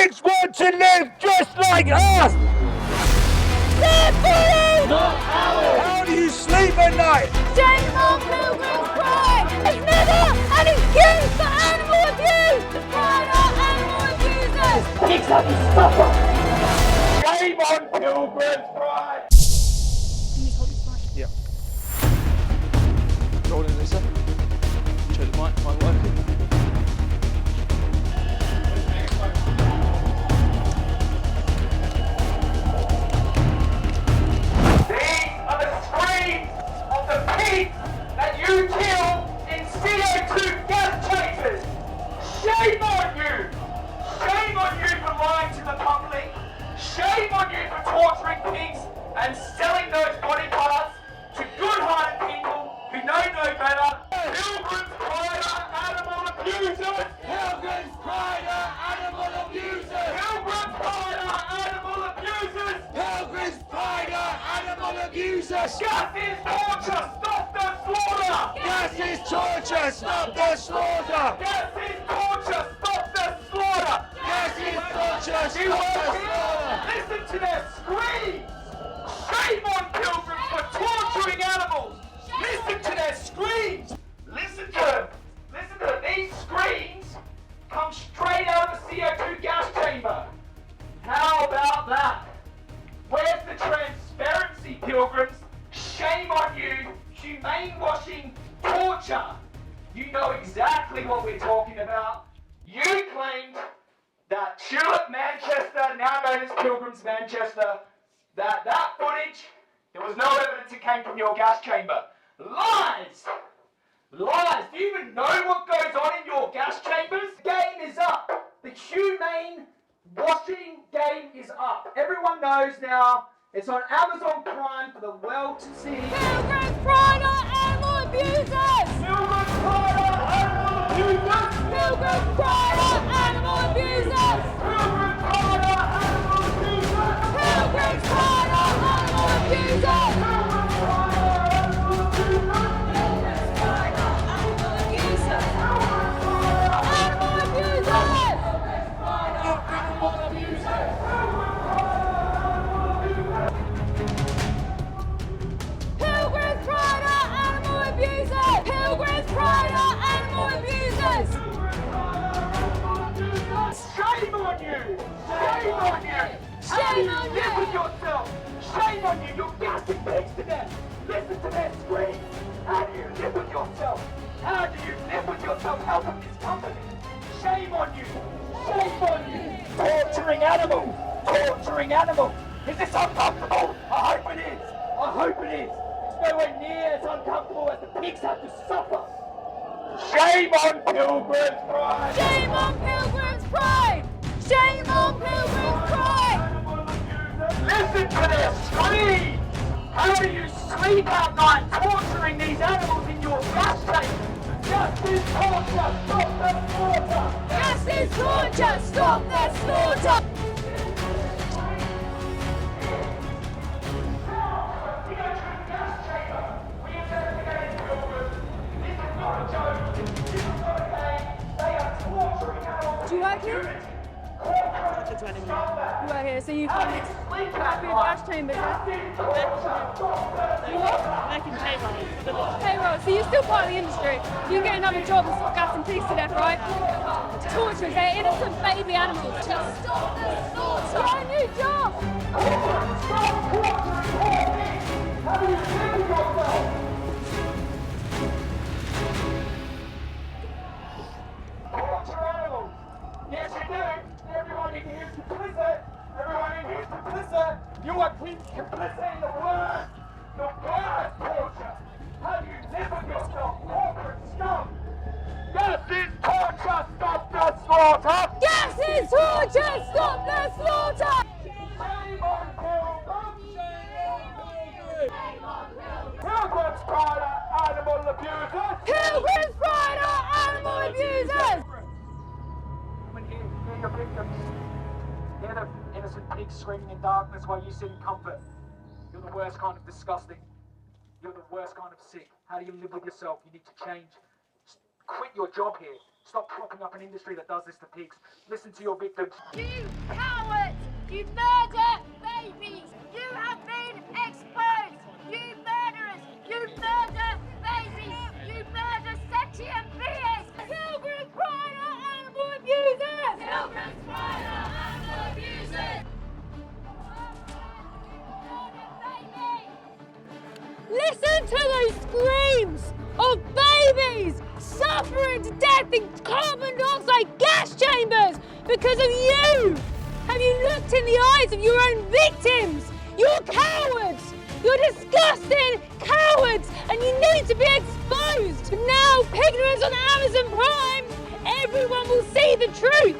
pigs want to live just like us! They're free! Not ours! How do you sleep at night? Shame on Pilgrim's Pride! It's never an excuse for animal abuse! The pride are animal abusers! Pigs have to suffer! Shame on Pilgrim's Pride! Can you hold his mic? Yeah. Rolling, Lisa. Check the mic working. These are the screams of the pigs that you kill in CO2 gas chambers! Shame on you! Shame on you for lying to the public! Shame on you for torturing pigs and selling those body parts to good-hearted people who know no better! Pilgrim's Pride are animal abusers! Pilgrim's Pride are animal abusers! Pilgrim's Pride are animal abusers! Pilgrim's Pride are animal abusers! Gas is torture! Stop the slaughter! Gas is torture! Stop the slaughter! Gas is torture! Stop the slaughter! Gas is torture! Stop the slaughter! Listen to their screams! Shame on pilgrims for torturing animals! Listen to their screams! Listen to them! Listen to them! These screams come straight out of a CO2 gas chamber! How about that? Where's the transparency, pilgrims? Shame on you, humane washing torture! You know exactly what we're talking about. You claimed that Tulip Manchester, now known as Pilgrim's Manchester, that footage, there was no evidence it came from your gas chamber. Lies! Lies! Do you even know what goes on in your gas chambers? The game is up. The humane washing game is up. Everyone knows now. It's on Amazon Prime for the world to see. Pilgrim's Pride are animal abusers! Pilgrim's Pride are animal abusers! Pilgrim's Pride are animal abusers! Pilgrim's Pride are animal abusers! Pilgrim's Pride are animal abusers! Pilgrim's Pride are animal abusers! Pilgrim's Pride are animal abusers! Animal abusers! Animal abusers! Pilgrim's Pride are animal abusers! Pilgrim's Pride are animal abusers! Shame on you! Shame on you! Shame How on do you live you. with yourself? Shame on you! You're gassing pigs to death! Listen to their screams! How do you live with yourself? How do you live with yourself helping this company? Shame on you! Shame on you! Torturing animals! Torturing animals! Is this uncomfortable? I hope it is! I hope it is! It's nowhere near as uncomfortable as the pigs have to suffer! Shame on Pilgrim's Pride! Shame on Pilgrim's Pride! Shame on Pilgrim's Pride! Listen to their screams! How do you sleep at night torturing these animals in your gas chamber? Justice torture! Stop the slaughter! Gas is torture! Stop the slaughter! We go to the gas chamber! We investigate pilgrims! This is not a joke! This is not a game! They are torturing animals! Do you work here? You work here, so you How do can you sleep at be a night? gas chamber. Justice torture! Stop the You what? Working payroll. Payroll, so you're still part of the industry. You can get another job and stop gassing pigs to death, right? Torturers, they're innocent baby animals. Just stop the slaughter! Get a new job! Stop torturing poor pigs! How do you live with yourself? Torture animals! Yes, you do! Everyone in here is complicit! Everyone in here is complicit! You are complicit in the worst torture! How do you live with yourself, corporate scum? Gas is torture! Stop the slaughter! Gas is torture! Stop the slaughter! Shame on Pilgrims! Shame on Pilgrims! Pilgrim's Pride are animal abusers! Pilgrim's Pride are animal abusers! Come and hear your victims. Hear the innocent pigs screaming in darkness while you sit in comfort. You're the worst kind of disgusting. You're the worst kind of sick. How do you live with yourself? You need to change. Just quit your job here. Stop propping up an industry that does this to pigs. Listen to your victims. You cowards! You murder babies! You have been exposed! You murderers! You murder babies! You murder sentient beings! Pilgrim's Pride are animal abusers! Pilgrim's Pride are animal abusers! Listen to those screams of babies suffering to death in carbon dioxide gas chambers because of you! Have you looked in the eyes of your own victims? You're cowards! You're disgusting cowards! And you need to be exposed! Now, Pignorant's on Amazon Prime! Everyone will see the truth!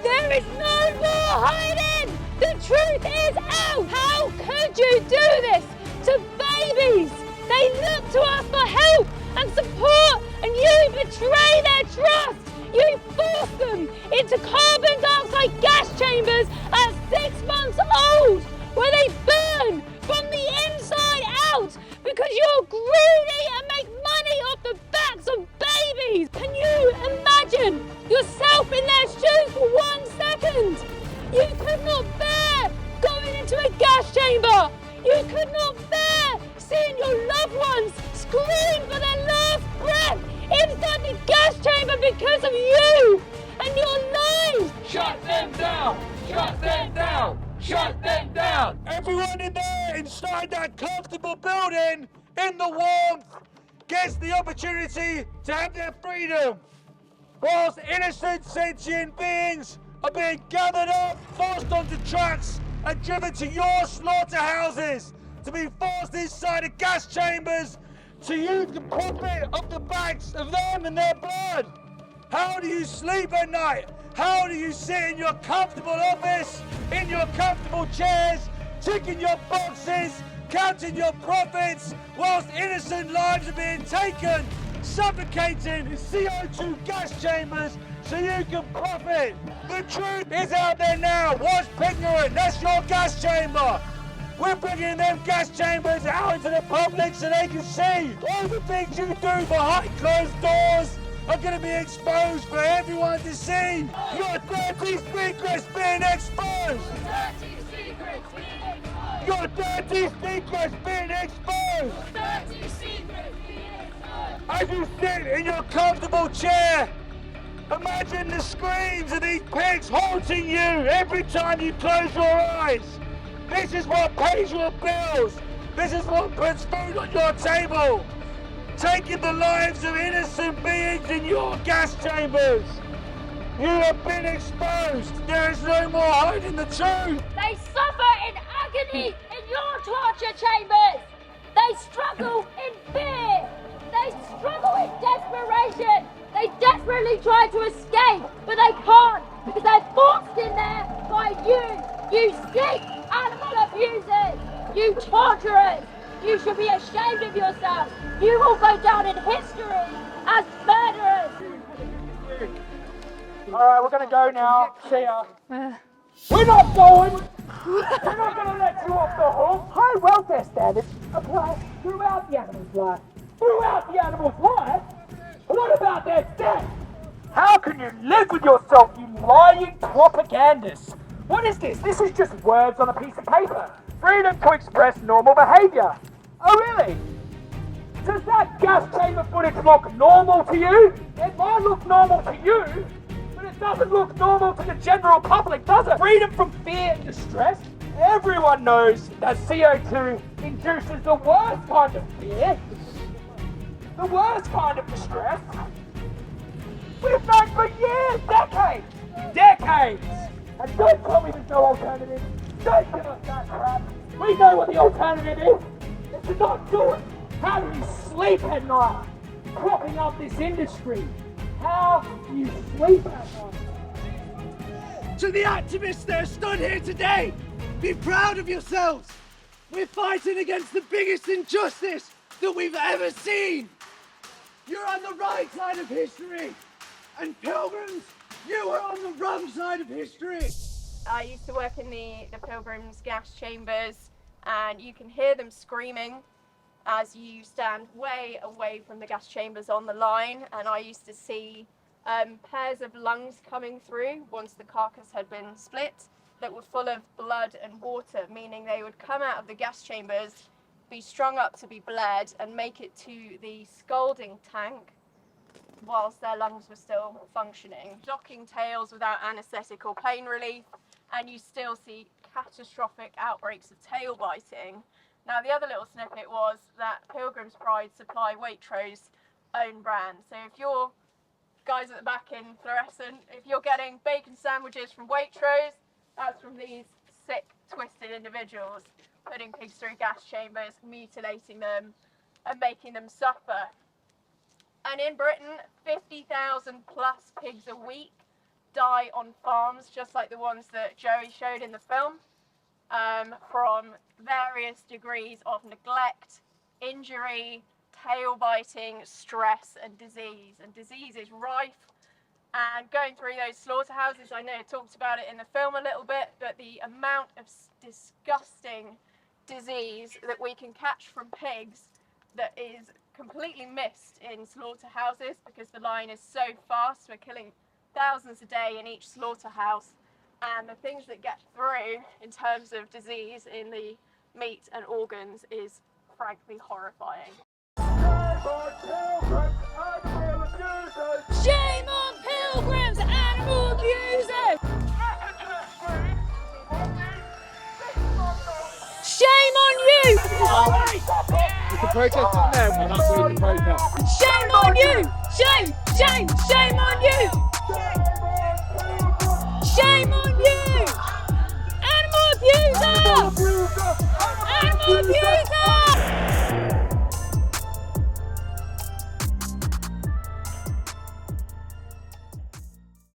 There is no more hiding! The truth is out! How could you do this to babies? They look to us for help and support, and you betray their trust! You force them into carbon dioxide gas chambers at 6 months old, where they burn from the inside out because you're greedy and make money off the backs of babies. Can you imagine yourself in their shoes for 1 second? You could not bear going into a gas chamber. You could not bear seeing your loved ones scream for their last breath inside the gas chamber because of you and your lies! Shut them down! Shut them down! Shut them down! Everyone in there inside that comfortable building, in the warmth, gets the opportunity to have their freedom, whilst innocent sentient beings are being gathered up, forced onto trucks and driven to your slaughterhouses to be forced inside of gas chambers to use the profit of the backs of them and their blood. How do you sleep at night? How do you sit in your comfortable office, in your comfortable chairs, ticking your boxes, counting your profits, whilst innocent lives are being taken, suffocating in CO2 gas chambers so you can profit? The truth is out there now. Watch Pignorant, that's your gas chamber. We're bringing them gas chambers out into the public so they can see. All the things you do behind closed doors are going to be exposed for everyone to see. Your dirty secrets being exposed. Dirty secrets being exposed. Your dirty secrets being exposed. Dirty secrets being exposed. As you sit in your comfortable chair, imagine the screams of these pigs haunting you every time you close your eyes. This is what pays your bills. This is what puts food on your table. Taking the lives of innocent beings in your gas chambers. You have been exposed. There is no more hiding the truth. They suffer in agony in your torture chambers. They struggle in fear. They struggle in desperation. They desperately try to escape, but they can't because they're forced in there by you sick animal abusers, you torturers. You should be ashamed of yourself. You will go down in history as murderers. Alright, we're gonna go now. See ya. We're not going! We're not gonna let you off the hook! High welfare standards apply throughout the animal's life. Throughout the animal's life? What about their death? How can you live with yourself, you lying propagandists? What is this? This is just words on a piece of paper. Freedom to express normal behaviour. Oh really? Does that gas chamber footage look normal to you? It might look normal to you, but it doesn't look normal to the general public, does it? Freedom from fear and distress? Everyone knows that CO2 induces the worst kind of fear, the worst kind of distress. We've known for years, decades! And don't tell me there's no alternative. Don't give us that crap. We know what the alternative is. It's to not do it. How do you sleep at night? Propping up this industry. How do you sleep at night? To the activists that are stood here today, be proud of yourselves. We're fighting against the biggest injustice that we've ever seen. You're on the right side of history. And Pilgrims, you are on the wrong side of history. I used to work in the Pilgrim'S gas chambers, and you can hear them screaming as you stand way away from the gas chambers on the line. And I used to see pairs of lungs coming through once the carcass had been split that were full of blood and water, meaning they would come out of the gas chambers, be strung up to be bled, and make it to the scalding tank whilst their lungs were still functioning. Docking tails without anaesthetic or pain relief, and you still see catastrophic outbreaks of tail biting. Now, the other little snippet was that Pilgrim's Pride supply Waitrose own brand. So if you're guys at the back in fluorescent, if you're getting bacon sandwiches from Waitrose, that's from these sick, twisted individuals putting pigs through gas chambers, mutilating them and making them suffer. And in Britain, 50,000 plus pigs a week die on farms, just like the ones that Joey showed in the film, from various degrees of neglect, injury, tail biting, stress and disease. And disease is rife. And going through those slaughterhouses, I know I talked about it in the film a little bit, but the amount of disgusting disease that we can catch from pigs that is completely missed in slaughterhouses because the line is so fast. We're killing thousands a day in each slaughterhouse, and the things that get through in terms of disease in the meat and organs is frankly horrifying. Shame on Pilgrims, animal abusers! Shame on you! It's the protesters now, we're not doing the protest. Shame on you! Shame! Shame! Shame on you! Shame on you! Animal abuser! Animal abuser!